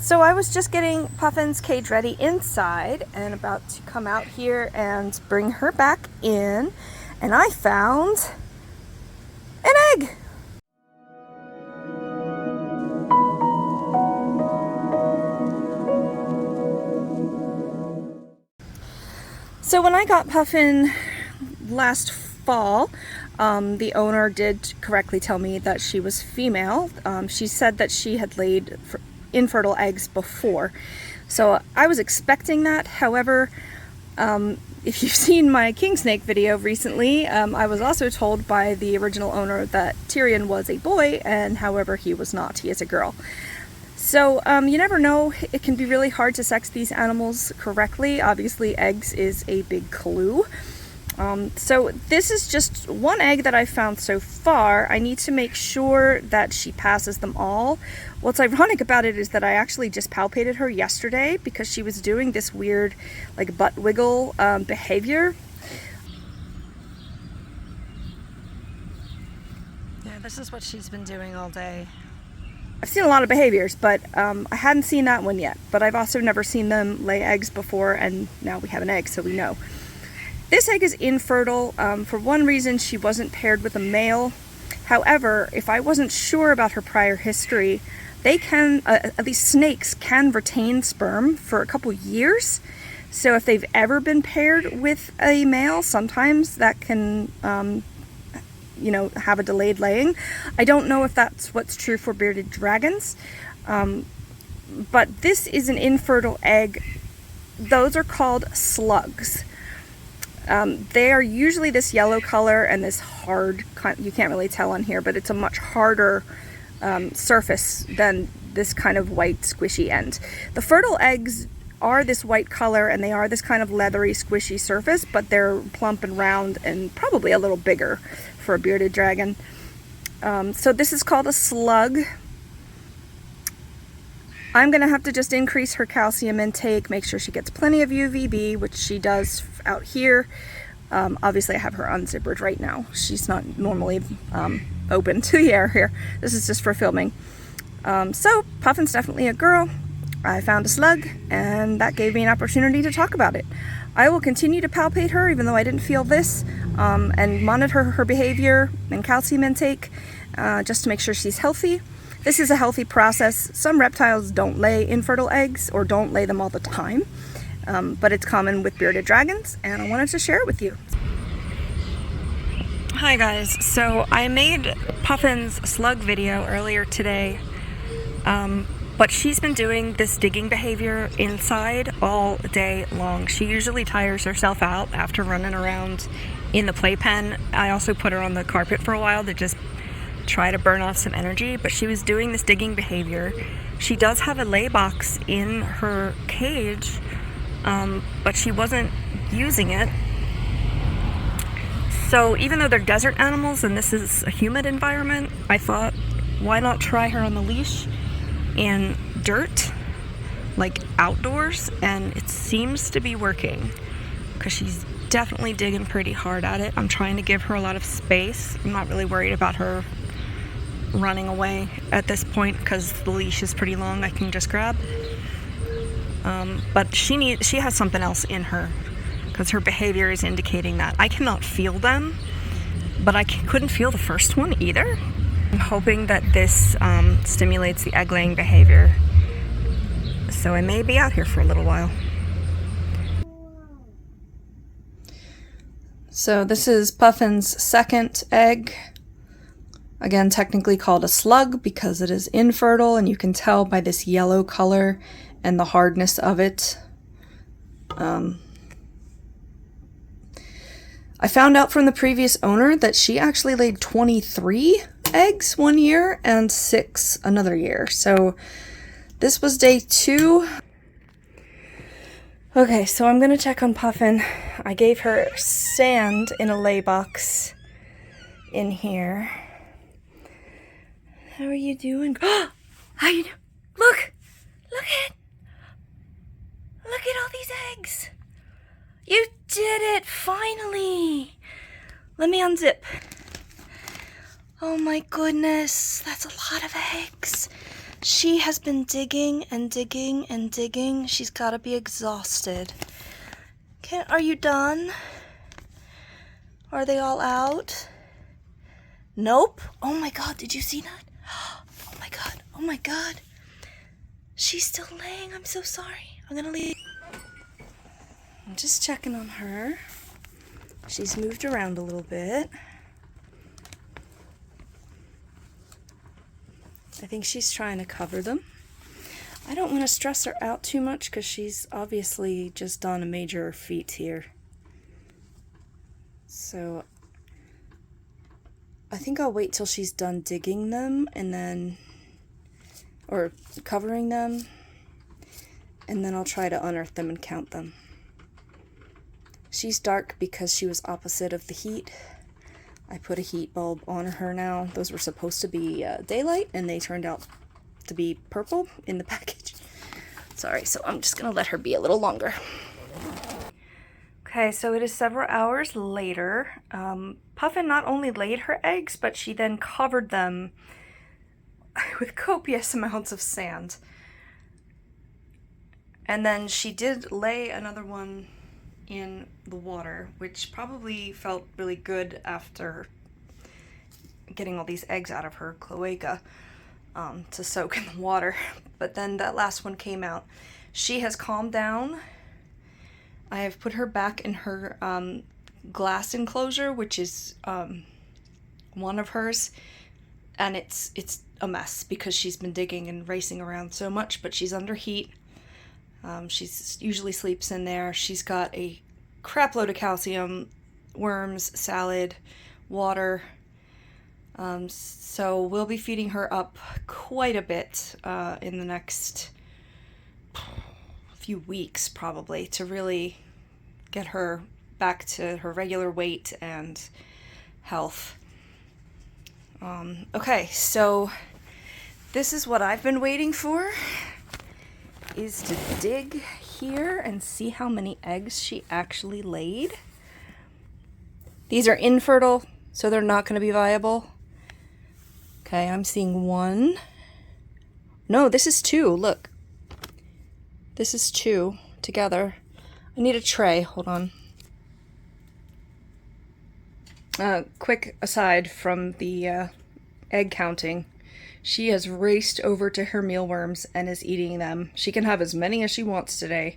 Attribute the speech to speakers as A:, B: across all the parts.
A: So I was just getting Puffin's cage ready inside and about to come out here and bring her back in, and I found an egg. So when I got Puffin last fall, the owner did correctly tell me that she was female. She said that she had laid infertile eggs before, so I was expecting that. However, if you've seen my king snake video recently, I was also told by the original owner that Tyrion was a boy, and however he was not, he is a girl. So you never know, it can be really hard to sex these animals correctly. Obviously eggs is a big clue. So this is just one egg that I found so far. I need to make sure that she passes them all. What's ironic about it is that I actually just palpated her yesterday because she was doing this weird like butt wiggle behavior. Yeah, this is what she's been doing all day. I've seen a lot of behaviors, but I hadn't seen that one yet. But I've also never seen them lay eggs before, and now we have an egg, so we know. This egg is infertile. For one reason, she wasn't paired with a male. However, if I wasn't sure about her prior history, they can, at least snakes, can retain sperm for a couple years. So if they've ever been paired with a male, sometimes that can, you know, have a delayed laying. I don't know if that's what's true for bearded dragons, but this is an infertile egg. Those are called slugs. They are usually this yellow color and this hard, you can't really tell on here, but it's a much harder surface than this kind of white squishy end. The fertile eggs are this white color and they are this kind of leathery squishy surface, but they're plump and round and probably a little bigger for a bearded dragon. So this is called a slug. I'm gonna have to just increase her calcium intake, make sure she gets plenty of UVB, which she does out here. Obviously I have her unzippered right now. She's not normally open to the air here. This is just for filming. So Puffin's definitely a girl. I found a slug and that gave me an opportunity to talk about it. I will continue to palpate her even though I didn't feel this, and monitor her behavior and calcium intake just to make sure she's healthy. This is a healthy process. Some reptiles don't lay infertile eggs or don't lay them all the time, but it's common with bearded dragons, and I wanted to share it with you. Hi guys, so I made Puffin's slug video earlier today, but she's been doing this digging behavior inside all day long. She usually tires herself out after running around in the playpen. I also put her on the carpet for a while to just try to burn off some energy, but she was doing this digging behavior. She does have a lay box in her cage, but she wasn't using it. So even though they're desert animals and this is a humid environment, I thought, why not try her on the leash in dirt, like outdoors, and it seems to be working because she's definitely digging pretty hard at it. I'm trying to give her a lot of space. I'm not really worried about her running away at this point because the leash is pretty long. I can just grab, but she has something else in her because her behavior is indicating that. I cannot feel them, but I couldn't feel the first one either. I'm hoping that this stimulates the egg laying behavior, so I may be out here for a little while. So this is Puffin's second egg. Again, technically called a slug because it is infertile, and you can tell by this yellow color and the hardness of it. I found out from the previous owner that she actually laid 23 eggs one year and 6 another year. So this was day 2. Okay, so I'm gonna check on Puffin. I gave her sand in a lay box in here. How are you doing? How you doing? Look at all these eggs. You did it, finally. Let me unzip. Oh my goodness, that's a lot of eggs. She has been digging and digging and digging. She's got to be exhausted. Okay, are you done? Are they all out? Nope. Oh my god, did you see that? Oh my god, oh my god. She's still laying. I'm so sorry. I'm gonna leave. I'm just checking on her. She's moved around a little bit. I think she's trying to cover them. I don't want to stress her out too much because she's obviously just done a major feat here. So I think I'll wait till she's done digging them and then, or covering them, and then I'll try to unearth them and count them. She's dark because she was opposite of the heat. I put a heat bulb on her now. Those were supposed to be daylight, and they turned out to be purple in the package. Sorry, so I'm just gonna let her be a little longer. Okay, so it is several hours later. Puffin not only laid her eggs, but she then covered them with copious amounts of sand. And then she did lay another one in the water, which probably felt really good after getting all these eggs out of her cloaca, to soak in the water. But then that last one came out. She has calmed down. I have put her back in her glass enclosure, which is one of hers, and it's a mess because she's been digging and racing around so much, but she's under heat. She usually sleeps in there. She's got a crap load of calcium, worms, salad, water. So we'll be feeding her up quite a bit in the next few weeks probably to really get her back to her regular weight and health. Okay, so this is what I've been waiting for, is to dig here and see how many eggs she actually laid. These are infertile, so they're not going to be viable. Okay, I'm seeing one. No, this is two. Look. This is two together. I need a tray. Hold on. Quick aside from the egg counting. She has raced over to her mealworms and is eating them. She can have as many as she wants today.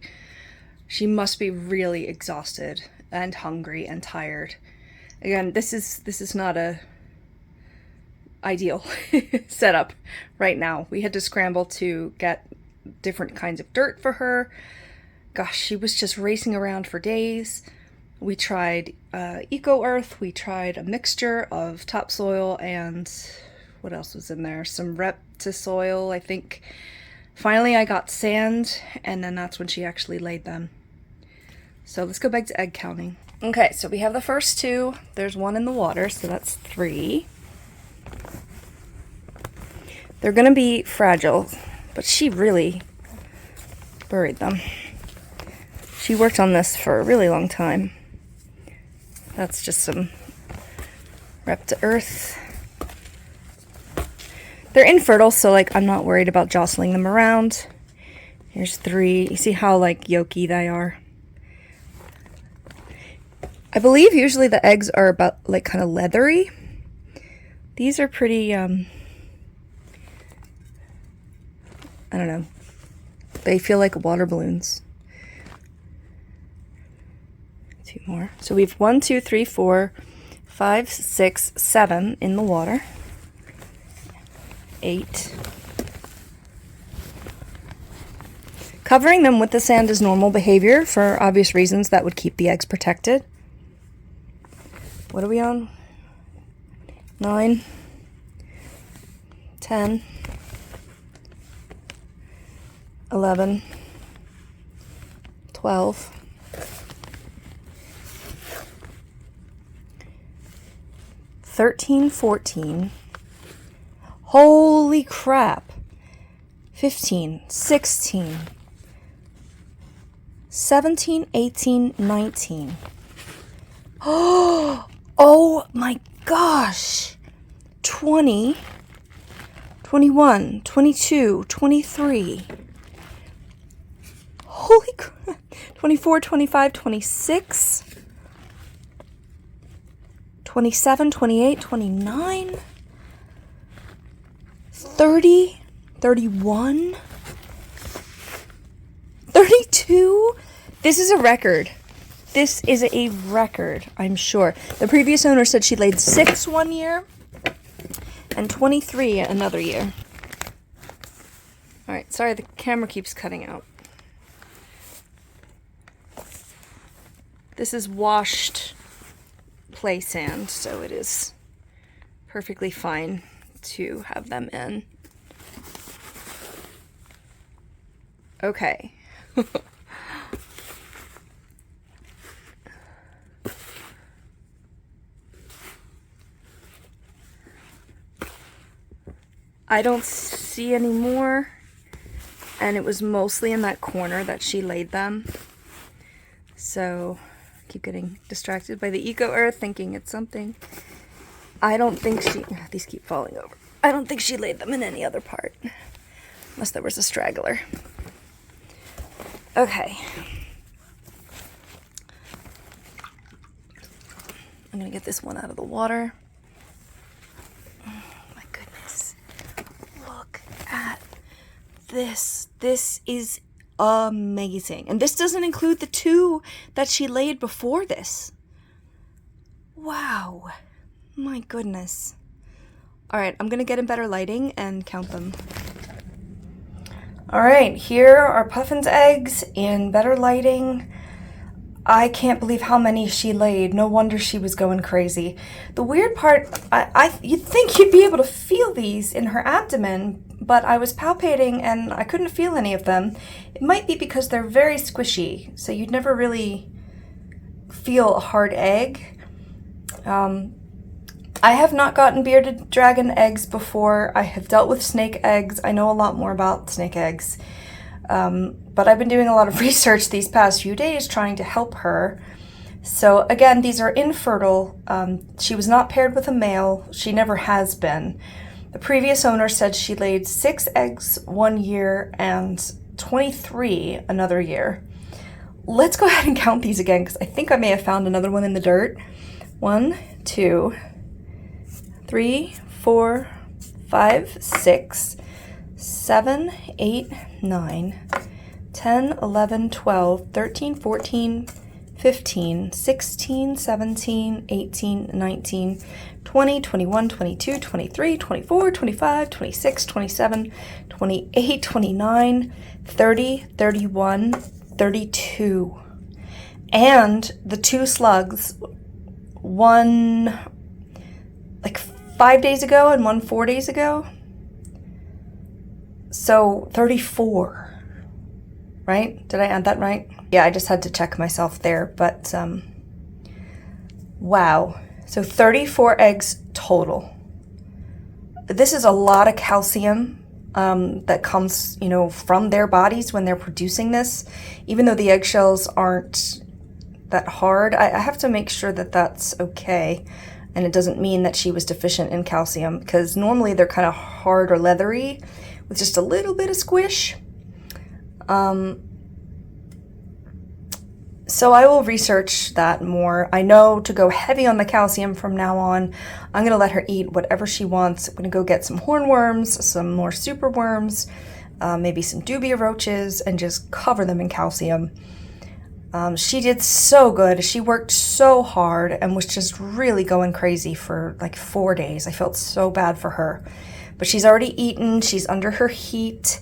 A: She must be really exhausted and hungry and tired. Again, this is not a ideal setup right now. We had to scramble to get different kinds of dirt for her. Gosh, she was just racing around for days. We tried Eco Earth. We tried a mixture of topsoil and what else was in there? Some Reptiles, I think. Finally, I got sand, and then that's when she actually laid them. So let's go back to egg counting. Okay, so we have the first two. There's one in the water, so that's 3. They're going to be fragile, but she really buried them. She worked on this for a really long time. That's just some Reptile Earth. They're infertile, so like I'm not worried about jostling them around. Here's 3. You see how like yolky they are? I believe usually the eggs are about like kind of leathery. These are pretty I don't know. They feel like water balloons. 2 more. So we have 1, 2, 3, 4, 5, 6, 7 in the water. 8. Covering them with the sand is normal behavior for obvious reasons. That would keep the eggs protected. What are we on? 9, 10, 11, 12, 13, 14. Holy crap. 15, 16, 17, 18, 19. Oh my gosh. 20, 21, 22, 23. Holy crap. 24, 25, 26. 27, 28, 29. 30, 31. 32. This is a record. This is a record, I'm sure. The previous owner said she laid 6 one year and 23 another year. All right, sorry, the camera keeps cutting out. This is washed play sand, so it is perfectly fine to have them in. Okay. I don't see any more, and it was mostly in that corner that she laid them. So I keep getting distracted by the eco earth, thinking it's something. I don't think she, these keep falling over. I don't think she laid them in any other part, unless there was a straggler. Okay. I'm gonna get this one out of the water. This is amazing. And this doesn't include the 2 that she laid before this. Wow. My goodness. All right, I'm gonna get in better lighting and count them. All right, here are Puffin's eggs in better lighting. I can't believe how many she laid. No wonder she was going crazy. The weird part, you'd think you'd be able to feel these in her abdomen, but I was palpating and I couldn't feel any of them. It might be because they're very squishy, so you'd never really feel a hard egg. I have not gotten bearded dragon eggs before. I have dealt with snake eggs. I know a lot more about snake eggs. But I've been doing a lot of research these past few days trying to help her. So again, these are infertile. She was not paired with a male. She never has been. The previous owner said she laid 6 eggs one year and 23 another year. Let's go ahead and count these again, because I think I may have found another one in the dirt. 1, 2, 3, 4, 5, 6, 7, 8, 9, 10, 11, 12, 13, 14, 15, 16, 17, 18, 19, 20, 21, 22, 23, 24, 25, 26, 27, 28, 29, 30, 31, 32. And the 2 slugs, one like 5 days ago and one 4 days ago. So 34, right? Did I add that right? Yeah, I just had to check myself there, but wow. So 34 eggs total. This is a lot of calcium that comes, from their bodies when they're producing this. Even though the eggshells aren't that hard, I have to make sure that that's okay. And it doesn't mean that she was deficient in calcium, because normally they're kind of hard or leathery with just a little bit of squish. So I will research that more. I know to go heavy on the calcium from now on. I'm going to let her eat whatever she wants. I'm going to go get some hornworms, some more super worms, maybe some dubia roaches, and just cover them in calcium. She did so good. She worked so hard and was just really going crazy for like 4 days. I felt so bad for her. But she's already eaten. She's under her heat.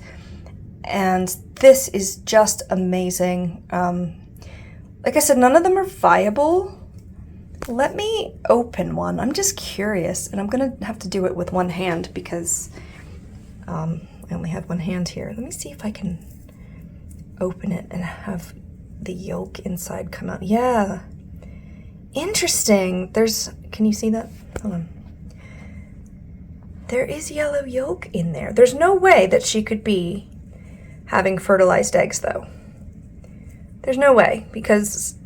A: And this is just amazing. Like I said, none of them are viable. Let me open one. I'm just curious, and I'm gonna have to do it with one hand because I only have one hand here. Let me see if I can open it and have the yolk inside come out. Yeah, interesting. Can you see that? Hold on. There is yellow yolk in there. There's no way that she could be having fertilized eggs, though. There's no way, because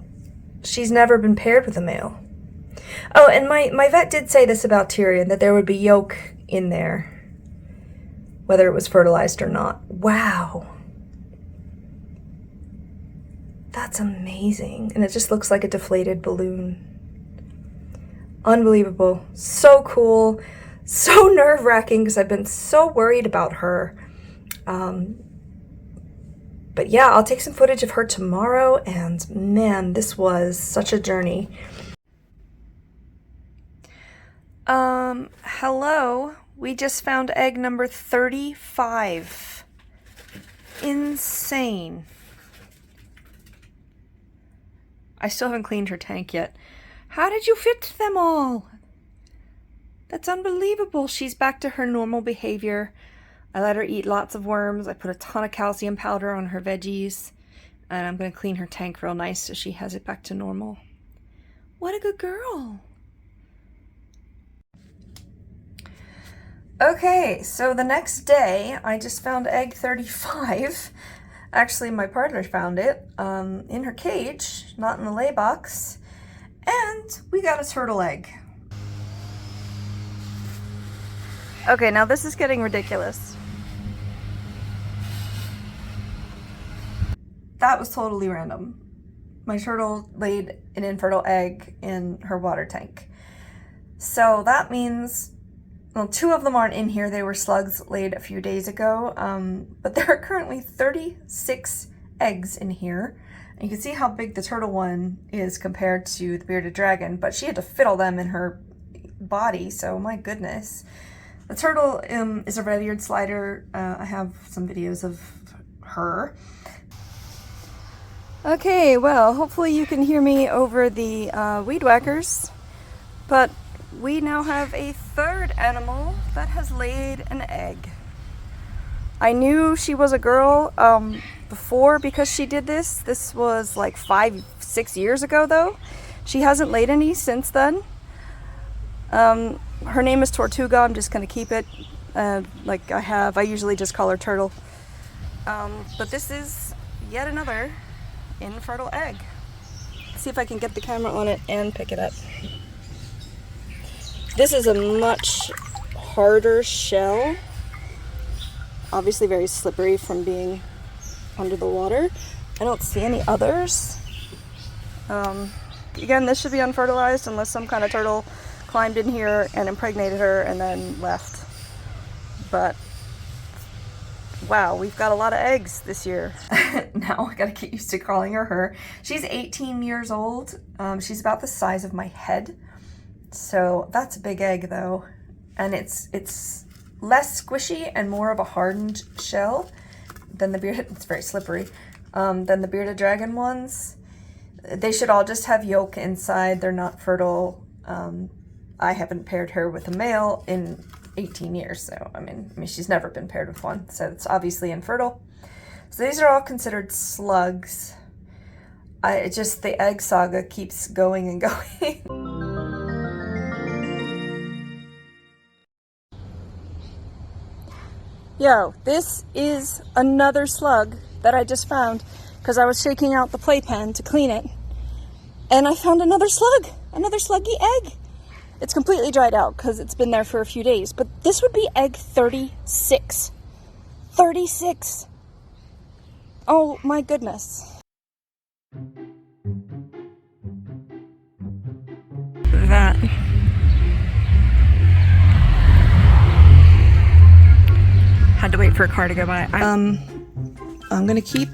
A: she's never been paired with a male. Oh, and my vet did say this about Tyrion, that there would be yolk in there. whether it was fertilized or not. Wow. That's amazing. And it just looks like a deflated balloon. Unbelievable. So cool. So nerve-wracking because I've been so worried about her. But yeah, I'll take some footage of her tomorrow, and man, this was such a journey. Hello. We just found egg number 35. Insane. I still haven't cleaned her tank yet. How did you fit them all? That's unbelievable. She's back to her normal behavior. I let her eat lots of worms. I put a ton of calcium powder on her veggies. And I'm going to clean her tank real nice so she has it back to normal. What a good girl. Okay, so the next day, I just found egg 35. Actually, my partner found it in her cage, not in the lay box. And we got a turtle egg. Okay, now this is getting ridiculous. That was totally random. My turtle laid an infertile egg in her water tank. So that means, well, 2 of them aren't in here. They were slugs laid a few days ago. But there are currently 36 eggs in here. And you can see how big the turtle one is compared to the bearded dragon, but she had to fit all them in her body, so my goodness. The turtle is a red-eared slider. I have some videos of her. Okay, well, hopefully you can hear me over the weed whackers, but we now have a 3rd animal that has laid an egg. I knew she was a girl before because she did this. This was like 5-6 years ago though. She hasn't laid any since then. Her name is Tortuga. I'm just going to keep it like I have. I usually just call her Turtle. But this is yet another infertile egg. Let's see if I can get the camera on it and pick it up. This is a much harder shell. Obviously very slippery from being under the water. I don't see any others. Again, this should be unfertilized unless some kind of turtle climbed in here and impregnated her and then left. But wow, we've got a lot of eggs this year. Now I gotta get used to calling her her. She's 18 years old. She's about the size of my head. So that's a big egg though. And it's less squishy and more of a hardened shell than the bearded, it's very slippery, than the bearded dragon ones. They should all just have yolk inside. They're not fertile. I haven't paired her with a male in 18 years, so I mean she's never been paired with one, so it's obviously infertile. So these are all considered slugs. The egg saga keeps going and going. Yo, this is another slug that I just found because I was shaking out the playpen to clean it. And I found another sluggy egg. It's completely dried out because it's been there for a few days. But this would be egg 36. 36. Oh my goodness. That. Had to wait for a car to go by. I'm gonna keeping,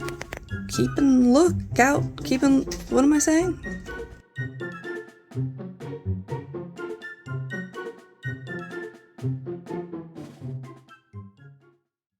A: what am I saying?